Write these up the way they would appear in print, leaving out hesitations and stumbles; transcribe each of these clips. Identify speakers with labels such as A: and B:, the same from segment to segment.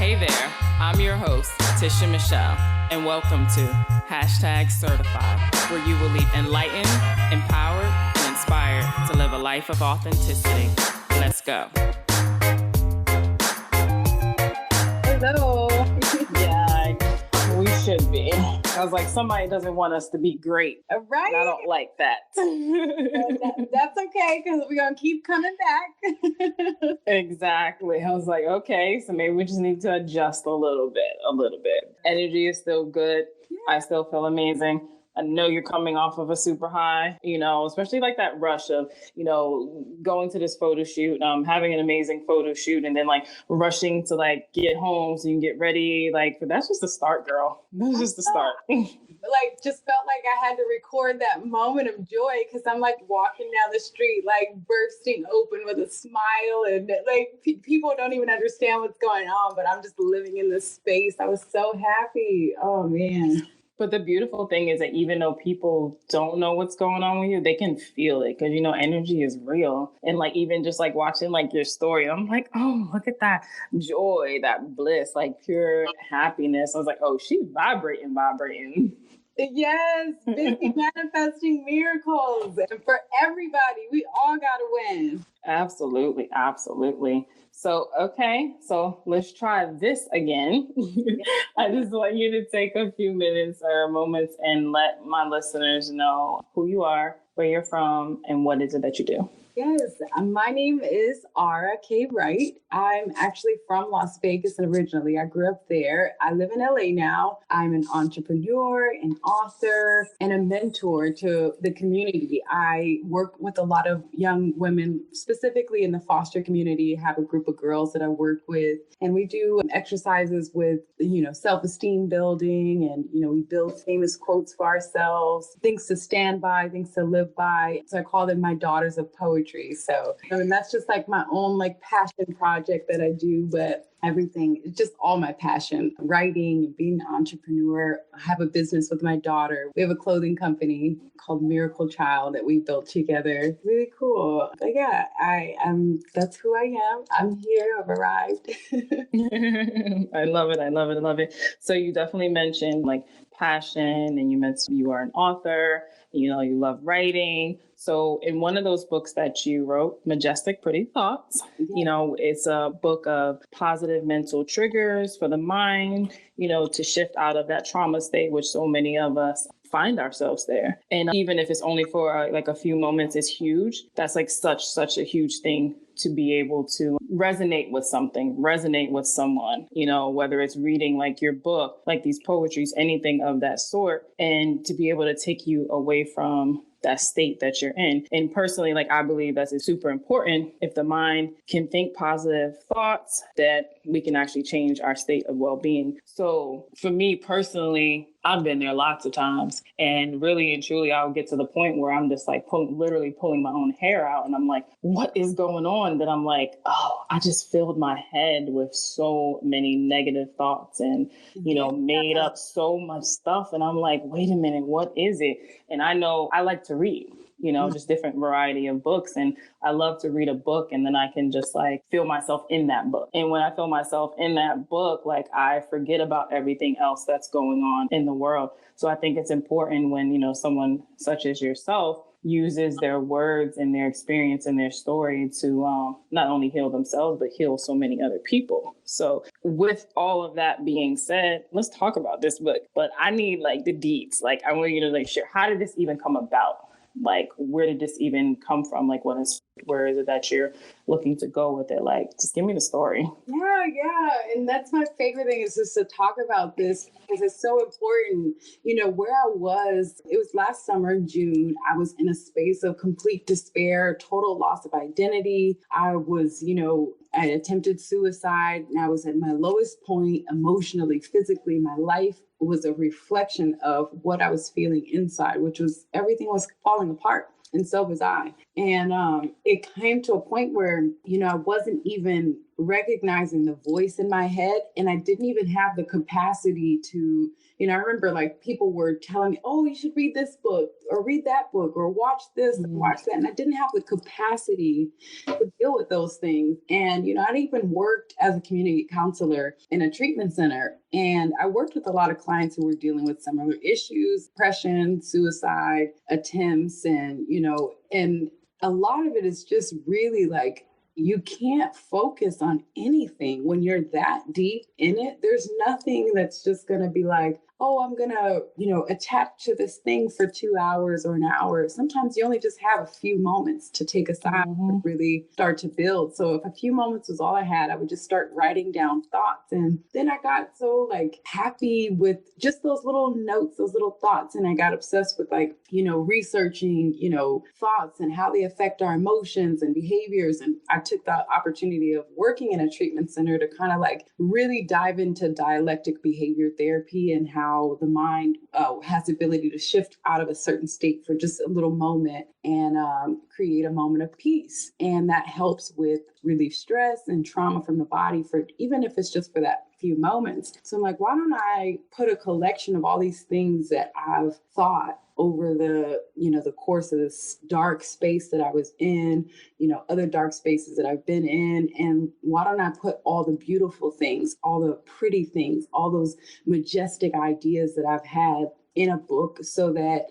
A: Hey there, I'm your host, Tisha Michelle, and welcome to #Certified, where you will leave enlightened, empowered, and inspired to live a life of authenticity. Let's go.
B: Hello.
A: Yeah, we should be. I was like, somebody doesn't want us to be great.
B: Right?
A: And I don't like that.
B: That's okay, because we're going to keep coming back.
A: Exactly. I was like, okay, so maybe we just need to adjust a little bit. Energy is still good. Yeah. I still feel amazing. I know you're coming off of a super high, especially like that rush of, going to this photo shoot, having an amazing photo shoot, and then like rushing to like get home so you can get ready. Like, that's just the start, girl. That's just the start.
B: Like, just felt like I had to record that moment of joy, because I'm like walking down the street, like bursting open with a smile, and like people don't even understand what's going on, but I'm just living in this space. I was so happy. Oh man.
A: But the beautiful thing is that even though people don't know what's going on with you, they can feel it, because, energy is real. And like, even just like watching like your story, I'm like, oh, look at that joy, that bliss, like pure happiness. I was like, oh, she's vibrating.
B: Yes, busy manifesting miracles. And for everybody, we all got to win.
A: Absolutely. So, okay, so let's try this again. I just want you to take a few minutes or moments and let my listeners know who you are, where you're from, and what is it that you do.
B: Yes, my name is Arah K. Wright. I'm actually from Las Vegas originally. I grew up there. I live in LA now. I'm an entrepreneur, an author, and a mentor to the community. I work with a lot of young women, specifically in the foster community. I have a group of girls that I work with, and we do exercises with, self-esteem building, and, we build famous quotes for ourselves, things to stand by, things to live by. So I call them my daughters of poetry. So, that's just like my own like passion project that I do, but everything, it's just all my passion, writing and being an entrepreneur. I have a business with my daughter. We have a clothing company called Miracle Child that we built together. Really cool. But yeah, that's who I am. I'm here. I've arrived.
A: I love it. So you definitely mentioned like passion, and you mentioned you are an author, you love writing. So in one of those books that you wrote, Majestic Pretty Thoughts, it's a book of positive mental triggers for the mind, to shift out of that trauma state, which so many of us find ourselves there. And even if it's only for like a few moments, it's huge. That's like such a huge thing to be able to resonate with something, resonate with someone, whether it's reading like your book, like these poetries, anything of that sort, and to be able to take you away from that state that you're in. And personally, like, I believe that's super important. If the mind can think positive thoughts, that we can actually change our state of well-being. So for me personally, I've been there lots of times, and really and truly, I'll get to the point where I'm just like literally pulling my own hair out. And I'm like, what is going on? That I'm like, oh, I just filled my head with so many negative thoughts and, made up so much stuff. And I'm like, wait a minute, what is it? And I know I like to read, just different variety of books. And I love to read a book, and then I can just like feel myself in that book. And when I feel myself in that book, like I forget about everything else that's going on in the world. So I think it's important when, someone such as yourself uses their words and their experience and their story to not only heal themselves, but heal so many other people. So with all of that being said, let's talk about this book. But I need like the deets. Like, I want you to like share, how did this even come about? Like, where did this even come from? Like, where is it that you're looking to go with it? Like, just give me the story.
B: Yeah. And that's my favorite thing, is just to talk about this, because it's so important. Where I was, it was last summer in June, I was in a space of complete despair, total loss of identity. I was, I attempted suicide, and I was at my lowest point emotionally, physically. My life was a reflection of what I was feeling inside, which was everything was falling apart. And so was I. And it came to a point where, I wasn't even recognizing the voice in my head. And I didn't even have the capacity to, I remember like people were telling me, oh, you should read this book or read that book or watch this and watch that. And I didn't have the capacity to deal with those things. And, I'd even worked as a community counselor in a treatment center. And I worked with a lot of clients who were dealing with similar issues, depression, suicide attempts, and a lot of it is just really like, you can't focus on anything when you're that deep in it. There's nothing that's just going to be like, oh, I'm going to, attach to this thing for 2 hours or an hour. Sometimes you only just have a few moments to take aside to really start to build. So if a few moments was all I had, I would just start writing down thoughts. And then I got so like happy with just those little notes, those little thoughts. And I got obsessed with like, researching, thoughts and how they affect our emotions and behaviors. And I took the opportunity of working in a treatment center to kind of like really dive into dialectic behavior therapy and how the mind has the ability to shift out of a certain state for just a little moment and create a moment of peace. And that helps with relief stress and trauma from the body, for even if it's just for that few moments. So I'm like, why don't I put a collection of all these things that I've thought over the course of this dark space that I was in, other dark spaces that I've been in. And why don't I put all the beautiful things, all the pretty things, all those majestic ideas that I've had in a book so that,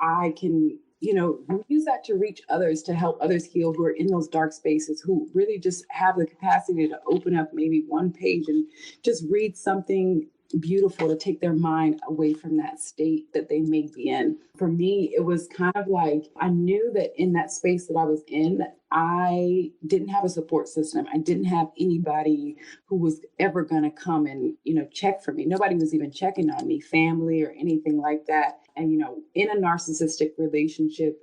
B: I can, use that to reach others, to help others heal who are in those dark spaces, who really just have the capacity to open up maybe one page and just read something beautiful to take their mind away from that state that they may be in. For me, it was kind of like I knew that in that space that I was in, I didn't have a support system. I didn't have anybody who was ever going to come and, check for me. Nobody was even checking on me, family or anything like that. And, in a narcissistic relationship,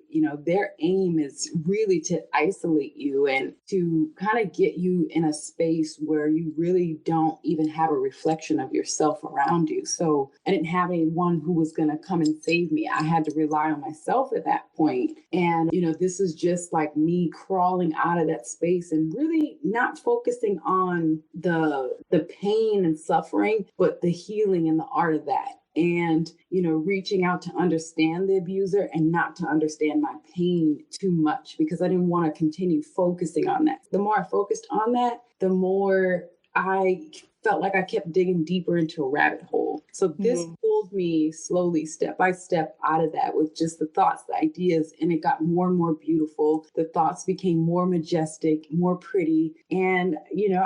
B: their aim is really to isolate you and to kind of get you in a space where you really don't even have a reflection of yourself around you. So I didn't have anyone who was going to come and save me. I had to rely on myself at that point. And, this is just like me crawling out of that space and really not focusing on the pain and suffering, but the healing and the art of that. And, reaching out to understand the abuser and not to understand my pain too much, because I didn't want to continue focusing on that. The more I focused on that, the more I felt like I kept digging deeper into a rabbit hole. So this pulled me slowly, step by step, out of that with just the thoughts, the ideas, and it got more and more beautiful. The thoughts became more majestic, more pretty. And,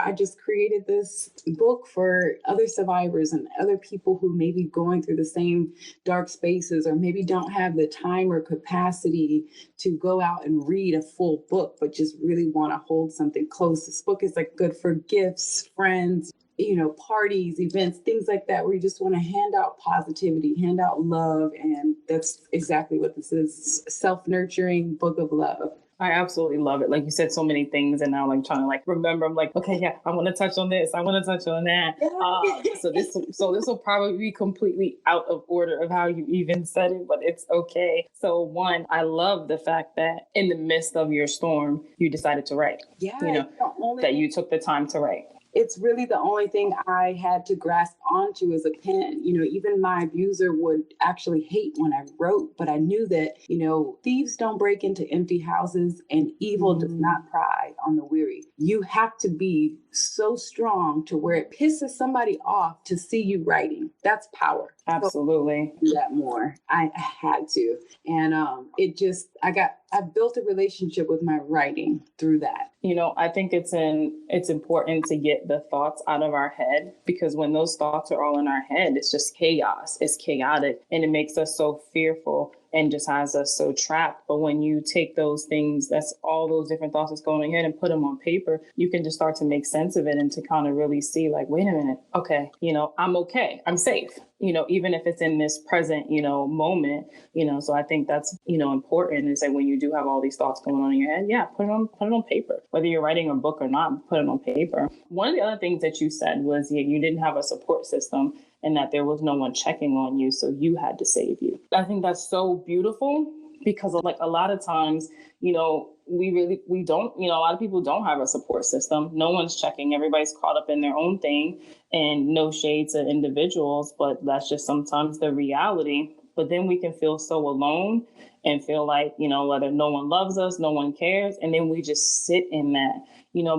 B: I just created this book for other survivors and other people who may be going through the same dark spaces, or maybe don't have the time or capacity to go out and read a full book, but just really want to hold something close. This book is like good for gifts, friends, parties, events, things like that, where you just want to hand out positivity, hand out love. And that's exactly what this is. Self-nurturing book of love.
A: I absolutely love it. Like you said so many things, and now I'm trying to remember. I'm like, okay, yeah, I want to touch on this. I want to touch on that. So this will probably be completely out of order of how you even said it, but it's okay. So one, I love the fact that in the midst of your storm, you decided to write.
B: Yeah,
A: that you took the time to write.
B: It's really the only thing I had to grasp onto as a pen. Even my abuser would actually hate when I wrote, but I knew that, thieves don't break into empty houses and evil does not pry on the weary. You have to be so strong to where it pisses somebody off to see you writing. That's power.
A: Absolutely.
B: So, do that more. I had to. And I built a relationship with my writing through that.
A: I think it's important to get the thoughts out of our head, because when those thoughts are all in our head, it's just chaos. It's chaotic, and it makes us so fearful and just has us so trapped. But when you take those things, that's all those different thoughts that's going on in your head, and put them on paper, you can just start to make sense of it and to kind of really see like, wait a minute, okay, I'm okay, I'm safe, even if it's in this present, moment, so I think that's, important is that when you do have all these thoughts going on in your head, yeah, put it on paper, whether you're writing a book or not, put it on paper. One of the other things that you said was you didn't have a support system and that there was no one checking on you, so you had to save you. I think that's so beautiful, because like a lot of times, we don't, a lot of people don't have a support system. No one's checking. Everybody's caught up in their own thing, and no shade to individuals, but that's just sometimes the reality. But then we can feel so alone and feel like, whether no one loves us, no one cares. And then we just sit in that,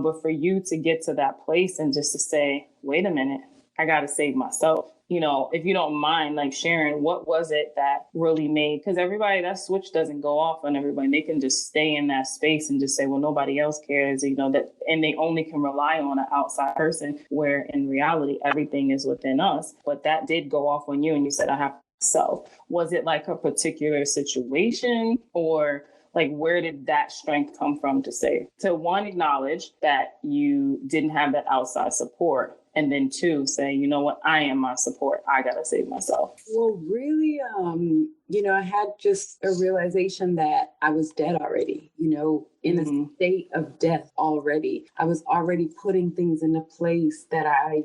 A: but for you to get to that place and just to say, wait a minute, I got to save myself. If you don't mind, like sharing, what was it that really made, because everybody, that switch doesn't go off on everybody. They can just stay in that space and just say, well, nobody else cares, that, and they only can rely on an outside person, where in reality, everything is within us. But that did go off on you, and you said, I have myself. Was it like a particular situation, or like, where did that strength come from to one, acknowledge that you didn't have that outside support, and then two, say, you know what, I am my support. I got to save myself.
B: Well, really, I had just a realization that I was dead already, in a state of death already. I was already putting things into place that I,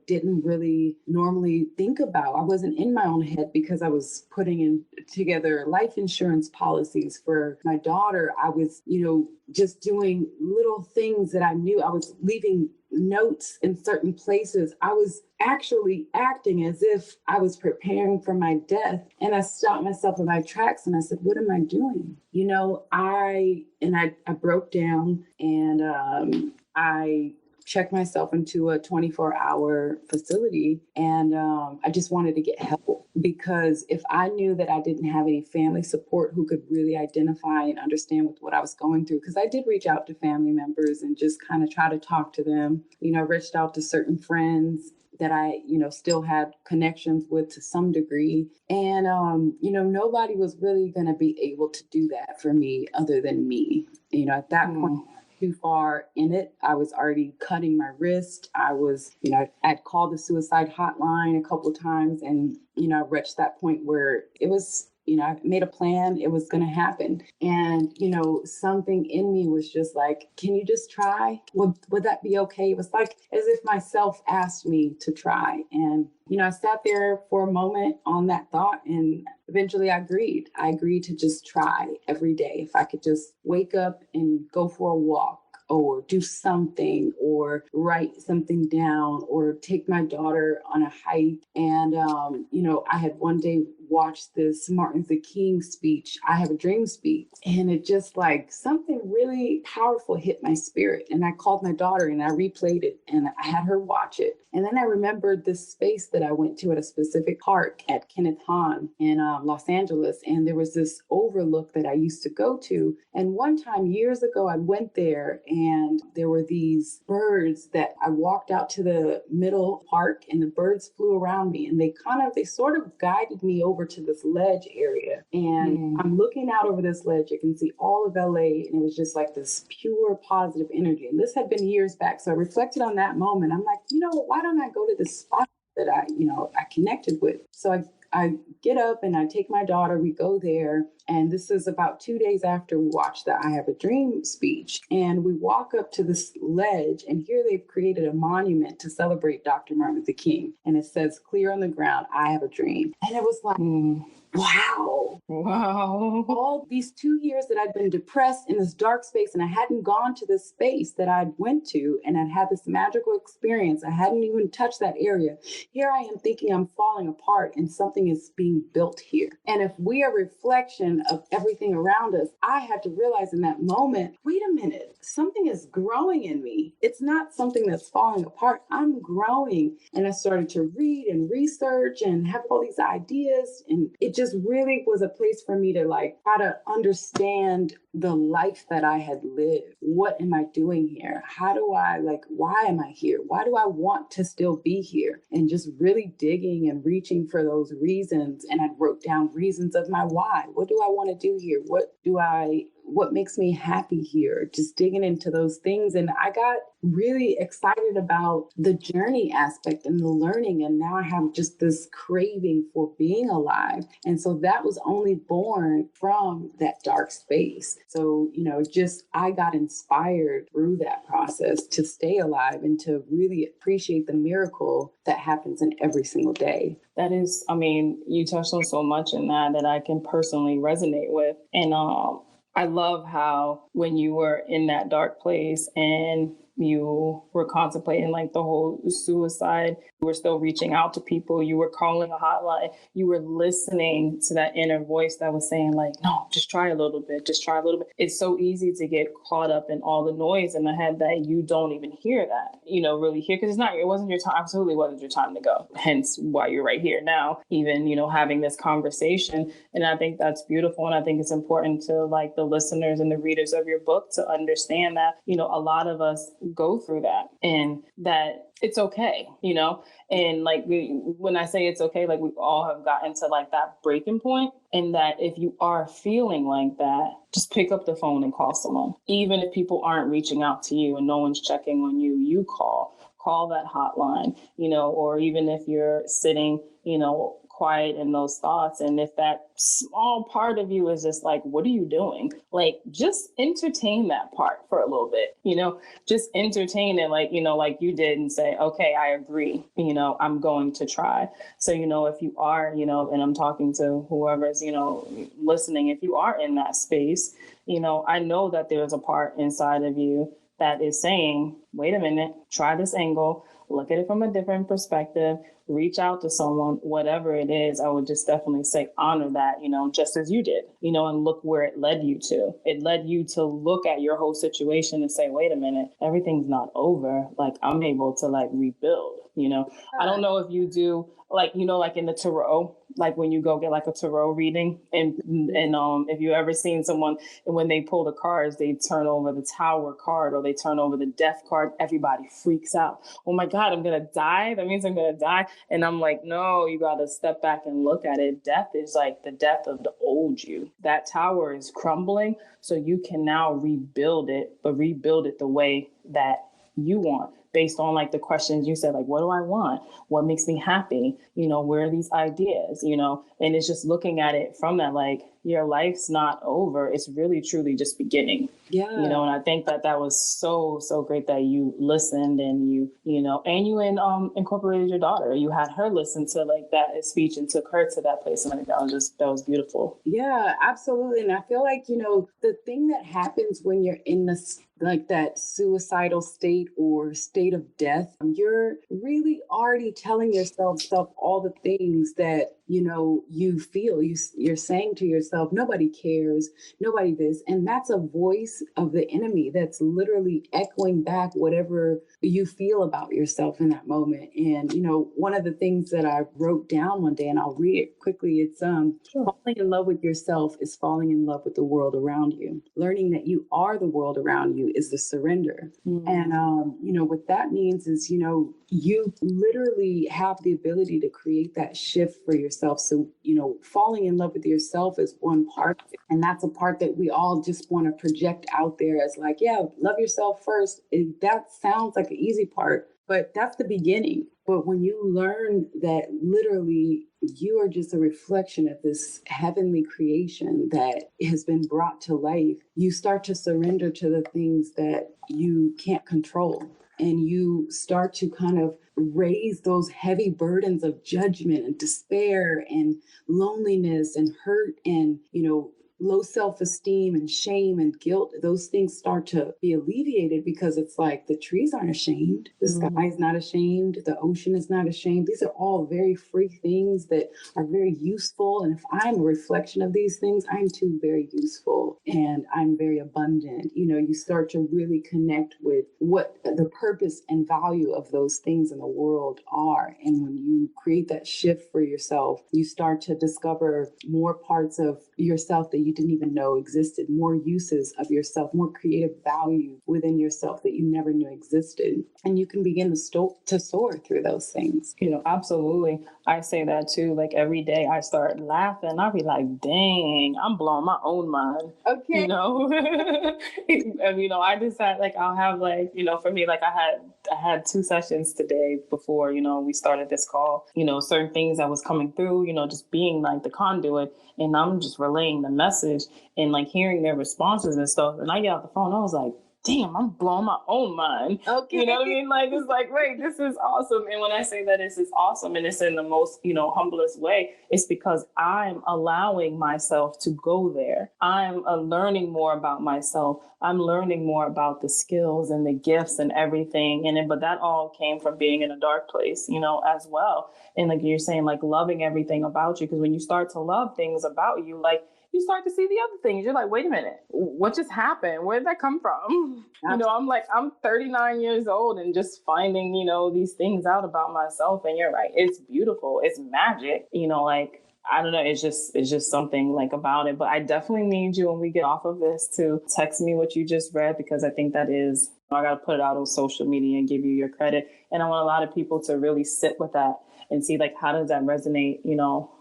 B: didn't really normally think about. I wasn't in my own head because I was putting together life insurance policies for my daughter. I was, just doing little things that I knew. I was leaving notes in certain places. I was actually acting as if I was preparing for my death. And I stopped myself in my tracks and I said, what am I doing? I broke down, and I checked myself into a 24-hour facility, and I just wanted to get help, because if I knew that I didn't have any family support who could really identify and understand with what I was going through, because I did reach out to family members and just kind of try to talk to them, reached out to certain friends that I, still had connections with to some degree. And, nobody was really going to be able to do that for me other than me. At that point, too far in it. I was already cutting my wrist. I was, I'd called the suicide hotline a couple of times, and, I reached that point where it was, I made a plan. It was going to happen. And, something in me was just like, can you just try? Would that be okay? It was like as if myself asked me to try. And, I sat there for a moment on that thought, and eventually I agreed. I agreed to just try every day. If I could just wake up and go for a walk, or do something, or write something down, or take my daughter on a hike. And, I had one day watched this Martin Luther King speech, I Have a Dream speech, and it just like something really powerful hit my spirit. And I called my daughter and I replayed it, and I had her watch it. And then I remembered this space that I went to at a specific park at Kenneth Hahn in Los Angeles. And there was this overlook that I used to go to. And one time years ago, I went there, and there were these birds that I walked out to the middle park, and the birds flew around me, and they sort of guided me over to this ledge area. And I'm looking out over this ledge. I can see all of LA, and it was just like this pure positive energy. And this had been years back. So I reflected on that moment. I'm like, why don't I go to this spot that I connected with? So I get up and I take my daughter, we go there. And this is about 2 days after we watched the I Have a Dream speech. And we walk up to this ledge, and here they've created a monument to celebrate Dr. Martin Luther King. And it says, clear on the ground, I have a dream. And it was like, wow. All these 2 years that I'd been depressed in this dark space, and I hadn't gone to this space that I'd went to, and I'd had this magical experience. I hadn't even touched that area. Here I am thinking I'm falling apart, and something is being built here. And if we are a reflection of everything around us, I had to realize in that moment, wait a minute, something is growing in me. It's not something that's falling apart. I'm growing. And I started to read and research and have all these ideas. And it just really was a place for me to try to understand the life that I had lived. What am I doing here? How do I why am I here? Why do I want to still be here? And just really digging and reaching for those reasons. And I wrote down reasons of my why. What do I want to do here? What do I what makes me happy here, just digging into those things. And I got really excited about the journey aspect and the learning. And now I have just this craving for being alive. And so that was only born from that dark space. So, just I got inspired through that process to stay alive and to really appreciate the miracle that happens in every single day.
A: That is, I mean, you touched on so much in that I can personally resonate with. And I love how when you were in that dark place and you were contemplating like the whole suicide, you were still reaching out to people, you were calling a hotline, you were listening to that inner voice that was saying like, no, just try a little bit, just try a little bit. It's so easy to get caught up in all the noise in the head that you don't even hear that, really hear, because it wasn't your time, absolutely wasn't your time to go. Hence why you're right here now, even, having this conversation. And I think that's beautiful. And I think it's important to like the listeners and the readers of your book to understand that, a lot of us go through that and that it's okay, and like when I say it's okay, like we all have gotten to like that breaking point, and that if you are feeling like that, just pick up the phone and call someone. Even if people aren't reaching out to you and no one's checking on you, you call that hotline, or even if you're sitting, quiet in those thoughts. And if that small part of you is just like, what are you doing? Like, just entertain that part for a little bit, just entertain it, like, like you did, and say, okay, I agree, I'm going to try. So, if you are, and I'm talking to whoever's, listening, if you are in that space, I know that there's a part inside of you that is saying, wait a minute, try this angle, look at it from a different perspective, reach out to someone, whatever it is. I would just definitely say honor that, just as you did, and look where it led you to. It led you to look at your whole situation and say, wait a minute, everything's not over. Like, I'm able to like rebuild, I don't know if you do like, like in the tarot, like when you go get like a tarot reading and if you ever seen someone and when they pull the cards, they turn over the Tower card or they turn over the Death card, everybody freaks out. Oh my God, I'm going to die. That means I'm going to die. And I'm like, no, you got to step back and look at it. Death is like the death of the old you. That tower is crumbling. So you can now rebuild it, but rebuild it the way that you want, based on like the questions you said, like, what do I want? What makes me happy? Where are these ideas? And it's just looking at it from that, like, your life's not over. It's really, truly just beginning.
B: Yeah.
A: And I think that was so, so great that you listened and you incorporated your daughter. You had her listen to like that speech and took her to that place. And I think that was beautiful.
B: Yeah, absolutely. And I feel like, the thing that happens when you're in this, like that suicidal state or state of death, you're really already telling yourself all the things that, you feel. You're saying to yourself, nobody cares, nobody this. And that's a voice of the enemy that's literally echoing back whatever you feel about yourself in that moment. And, one of the things that I wrote down one day, and I'll read it quickly, it's
A: Sure.
B: falling in love with yourself is falling in love with the world around you. Learning that you are the world around you is the surrender. Mm-hmm. And, what that means is, you literally have the ability to create that shift for yourself. So, falling in love with yourself is one part. And that's a part that we all just want to project out there as like, yeah, love yourself first. That sounds like an easy part, but that's the beginning. But when you learn that literally you are just a reflection of this heavenly creation that has been brought to life, you start to surrender to the things that you can't control. And you start to kind of raise those heavy burdens of judgment and despair and loneliness and hurt and, low self-esteem and shame and guilt. Those things start to be alleviated because it's like the trees aren't ashamed. The sky is not ashamed. The ocean is not ashamed. These are all very free things that are very useful. And if I'm a reflection of these things, I'm too very useful and I'm very abundant. You start to really connect with what the purpose and value of those things in the world are. And when you create that shift for yourself, you start to discover more parts of yourself that you didn't even know existed, more uses of yourself, more creative value within yourself that you never knew existed. And you can begin to soar through those things.
A: Absolutely. I say that too. Like every day I start laughing. I'll be like, dang, I'm blowing my own mind.
B: Okay.
A: And, I just had I'll have for me, I had 2 sessions today before, we started this call, certain things that was coming through, just being like the conduit, and I'm just relaying the message and like hearing their responses and stuff. And I get off the phone, I was like, damn, I'm blowing my own mind.
B: Okay.
A: You know what I mean? Like, it's like, wait, this is awesome. And when I say that this is awesome and it's in the most, humblest way, it's because I'm allowing myself to go there. I'm learning more about myself. I'm learning more about the skills and the gifts and everything. But that all came from being in a dark place, as well. And like you're saying, like loving everything about you, because when you start to love things about you, like, you start to see the other things. You're like, wait a minute, what just happened? Where did that come from? I'm 39 years old and just finding, these things out about myself. And you're right, it's beautiful. It's magic, I don't know. It's just something like about it. But I definitely need you when we get off of this to text me what you just read, because I think that is, I got to put it out on social media and give you your credit. And I want a lot of people to really sit with that and see like, how does that resonate,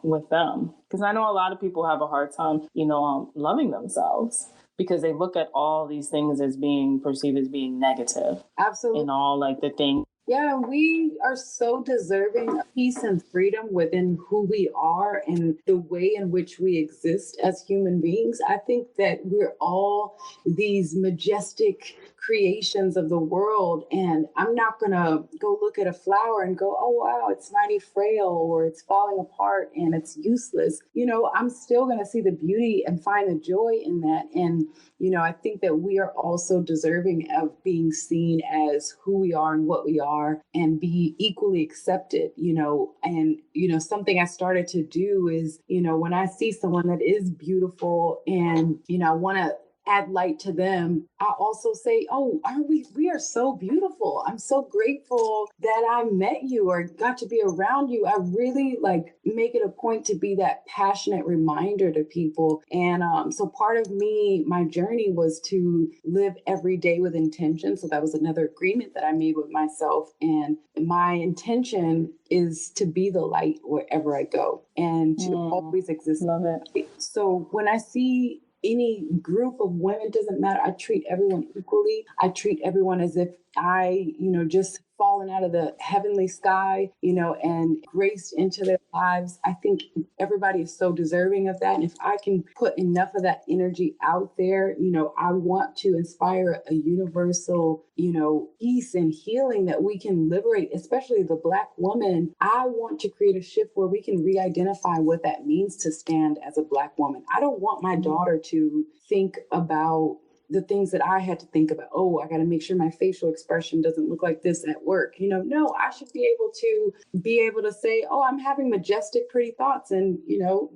A: with them? Because I know a lot of people have a hard time, loving themselves, because they look at all these things as being perceived as being negative.
B: Absolutely.
A: And all like the things.
B: Yeah, we are so deserving of peace and freedom within who we are and the way in which we exist as human beings. I think that we're all these majestic creations of the world. And I'm not going to go look at a flower and go, oh, wow, it's mighty frail, or it's falling apart and it's useless. I'm still going to see the beauty and find the joy in that. And, I think that we are also deserving of being seen as who we are and what we are, and be equally accepted, and, something I started to do is, when I see someone that is beautiful and, I want to add light to them, I also say, oh, we are so beautiful. I'm so grateful that I met you or got to be around you. I really make it a point to be that passionate reminder to people. And so part of my journey was to live every day with intention. So that was another agreement that I made with myself. And my intention is to be the light wherever I go and to always exist.
A: Love it.
B: So when I see any group of women, doesn't matter, I treat everyone equally. I treat everyone as if I, just fallen out of the heavenly sky, and graced into their lives. I think everybody is so deserving of that. And if I can put enough of that energy out there, I want to inspire a universal, peace and healing that we can liberate, especially the Black woman. I want to create a shift where we can re-identify what that means to stand as a Black woman. I don't want my daughter to think about the things that I had to think about. Oh, I got to make sure my facial expression doesn't look like this at work. No, I should be able to say, oh, I'm having majestic, pretty thoughts. And,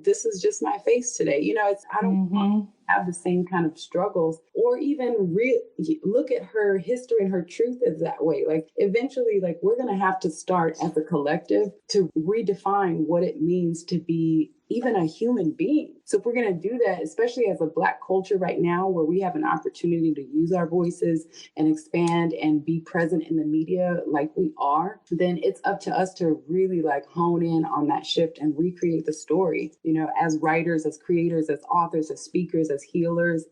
B: this is just my face today. I don't have the same kind of struggles, or even look at her history and her truth as that way. Eventually, we're going to have to start as a collective to redefine what it means to be even a human being. So if we're going to do that, especially as a Black culture right now, where we have an opportunity to use our voices and expand and be present in the media like we are, then it's up to us to really hone in on that shift and recreate the story. As writers, as creators, as authors, as speakers, as healers,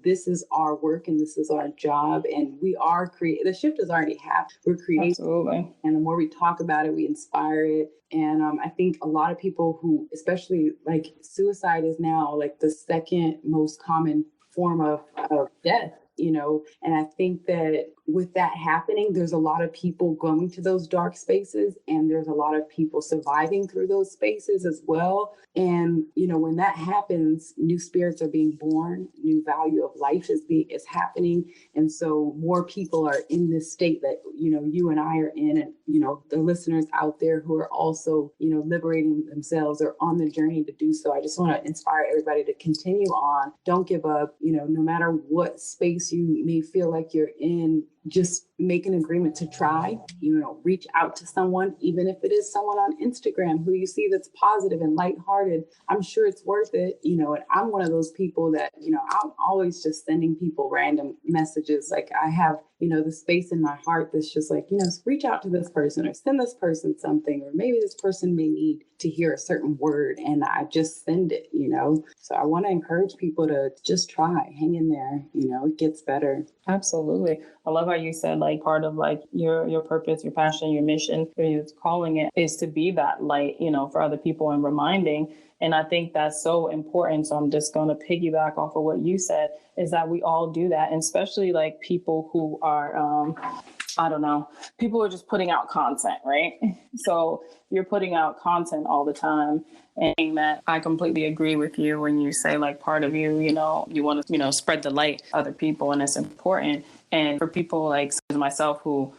B: this is our work and this is our job. And we are the shift has already happened. We're creating.
A: Absolutely.
B: And the more we talk about it, we inspire it. And I think a lot of people who, especially suicide is now the second most common form of death, and I think that with that happening, there's a lot of people going to those dark spaces, and there's a lot of people surviving through those spaces as well. And, when that happens, new spirits are being born, new value of life is happening. And so more people are in this state that, you and I are in, and, the listeners out there who are also, liberating themselves or on the journey to do so. I just want to inspire everybody to continue on. Don't give up, no matter what space you may feel like you're in, just make an agreement to try, reach out to someone, even if it is someone on Instagram who you see that's positive and lighthearted. I'm sure it's worth it, and I'm one of those people that, I'm always just sending people random messages. Like I have, the space in my heart that's just like, reach out to this person or send this person something, or maybe this person may need to hear a certain word and I just send it, So I want to encourage people to just try, hang in there, it gets better.
A: Absolutely. I love how you said like part of like your purpose, your passion, your mission, or you're calling it, is to be that light, for other people and reminding. And I think that's so important. So I'm just going to piggyback off of what you said, is that we all do that. And especially like people who are, people are just putting out content, right? So you're putting out content all the time. And that I completely agree with you when you say like part of you, you want to, spread the light to other people, and it's important. And for people like myself who,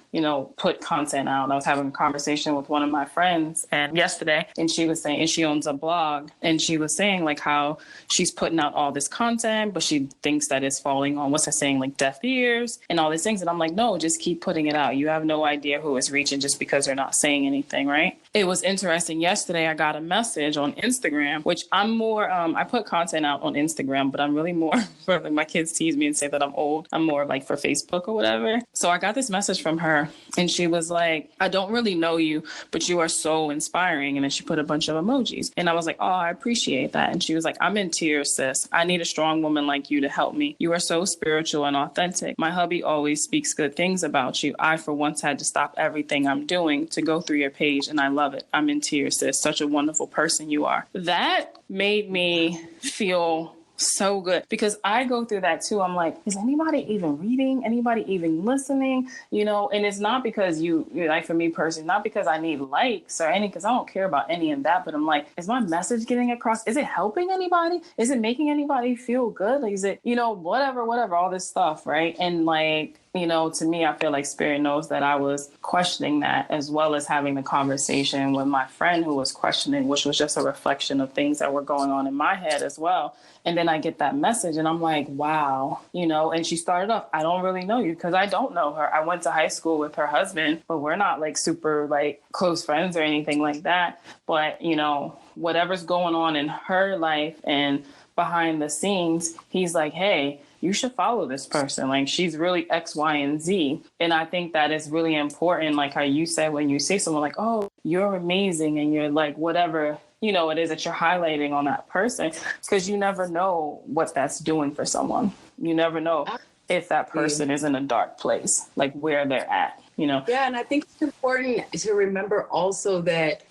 A: put content out, I was having a conversation with one of my friends yesterday, and she was saying, and she owns a blog, and she was saying like how she's putting out all this content, but she thinks that it's falling on, like deaf ears and all these things. And I'm like, no, just keep putting it out. You have no idea who it's reaching just because they're not saying anything, right? It was interesting. Yesterday, I got a message on Instagram, which I'm more, I put content out on Instagram, but I'm really more, for like my kids tease me and say that I'm old. I'm more like for Facebook or whatever. So I got this message from her, and she was like, I don't really know you, but you are so inspiring. And then she put a bunch of emojis, and I was like, oh, I appreciate that. And she was like, I'm in tears, sis. I need a strong woman like you to help me. You are so spiritual and authentic. My hubby always speaks good things about you. I, for once, had to stop everything I'm doing to go through your page, and I love it. I'm in tears, sis. Such a wonderful person you are. That made me feel so good, because I go through that too. I'm like, is anybody even reading? Anybody even listening? And it's not because you like, for me personally, not because I need likes or because I don't care about any of that, but I'm like, is my message getting across? Is it helping anybody? Is it making anybody feel good? Like, is it, whatever, all this stuff, right? And like, to me, I feel like Spirit knows that I was questioning that, as well as having the conversation with my friend who was questioning, which was just a reflection of things that were going on in my head as well. And then I get that message and I'm like, wow, and she started off, I don't really know you, because I don't know her. I went to high school with her husband, but we're not like super like close friends or anything like that. But, whatever's going on in her life and behind the scenes, he's like, hey, you should follow this person. Like, she's really X, Y, and Z. And I think that is really important. Like how you said, when you say someone like, oh, you're amazing, and you're like, whatever, it is that you're highlighting on that person, because you never know what that's doing for someone. You never know if that person is in a dark place, like where they're at.
B: Yeah, and I think it's important to remember also that,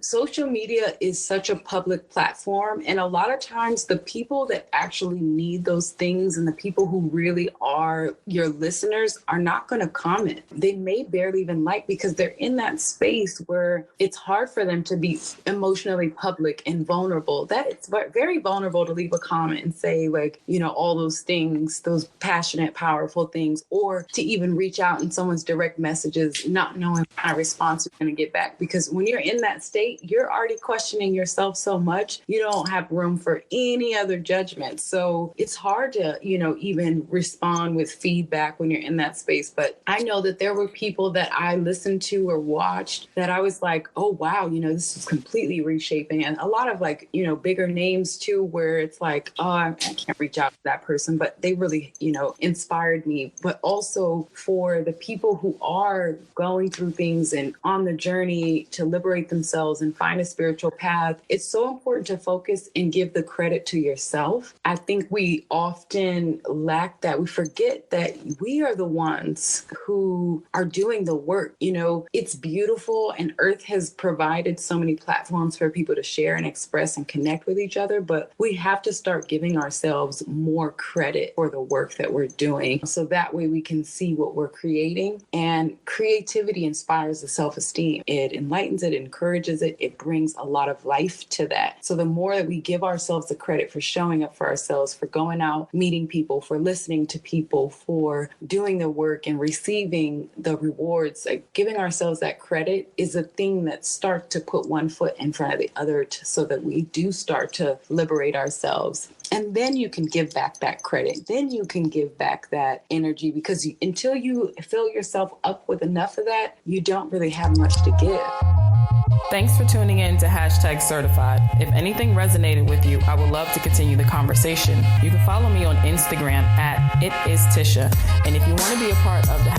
B: social media is such a public platform. And a lot of times the people that actually need those things, and the people who really are your listeners, are not going to comment. They may barely even like, because they're in that space where it's hard for them to be emotionally public and vulnerable. That it's very vulnerable to leave a comment and say like, all those things, those passionate, powerful things, or to even reach out in someone's direct messages, not knowing what kind of response you're going to get back. Because when you're in that state, you're already questioning yourself so much, you don't have room for any other judgment. So it's hard to, even respond with feedback when you're in that space. But I know that there were people that I listened to or watched that I was like, oh, wow, this is completely reshaping. And a lot of like, bigger names too, where it's like, oh, I can't reach out to that person, but they really, inspired me. But also for the people who are going through things and on the journey to liberate themselves and find a spiritual path, it's so important to focus and give the credit to yourself. I think we often lack that. We forget that we are the ones who are doing the work. It's beautiful, and Earth has provided so many platforms for people to share and express and connect with each other, but we have to start giving ourselves more credit for the work that we're doing, so that way we can see what we're creating. And creativity inspires the self-esteem. It enlightens it, encourages it. It brings a lot of life to that. So the more that we give ourselves the credit for showing up for ourselves, for going out, meeting people, for listening to people, for doing the work and receiving the rewards, like giving ourselves that credit is a thing that starts to put one foot in front of the other, so that we do start to liberate ourselves. And then you can give back that credit. Then you can give back that energy, because until you fill yourself up with enough of that, you don't really have much to give.
A: Thanks for tuning in to #Certified. If anything resonated with you, I would love to continue the conversation. You can follow me on Instagram at @ItIsTisha. And if you want to be a part of the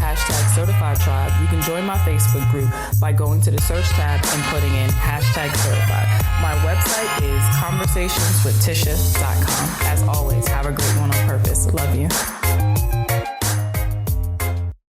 A: #Certified tribe, you can join my Facebook group by going to the search tab and putting in #Certified. My website is conversationswithtisha.com. As always, have a great one on purpose. Love you.